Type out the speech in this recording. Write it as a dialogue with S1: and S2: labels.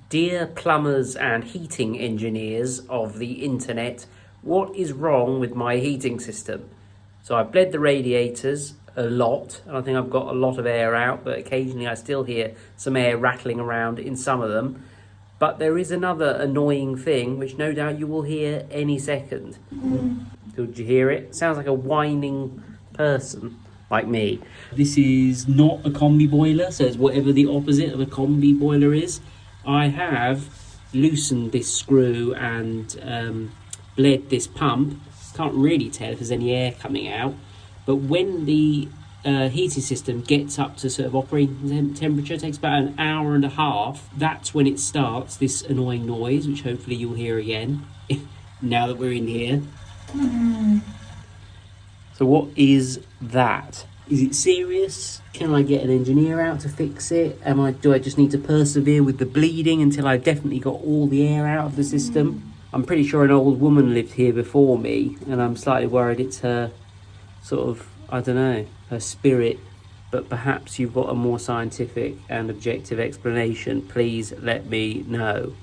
S1: Dear plumbers and heating engineers of the internet, what is wrong with my heating system? So I've bled the radiators a lot, and I think I've got a lot of air out, but occasionally I still hear some air rattling around in some of them. But there is another annoying thing, which no doubt you will hear any second. Did you hear it? Sounds like a whining person, like me. This is not a combi boiler, so it's whatever the opposite of a combi boiler is. I have loosened this screw and bled this pump. Can't really tell if there's any air coming out, but when the heating system gets up to sort of operating temperature, it takes about an hour and a half. That's when it starts this annoying noise, which hopefully you'll hear again now that we're in here. So what is that? Is it serious? Can I get an engineer out to fix it? Do I just need to persevere with the bleeding until I've definitely got all the air out of the system? I'm pretty sure an old woman lived here before me, and I'm slightly worried it's her sort of, I don't know, her spirit. But perhaps you've got a more scientific and objective explanation. Please let me know.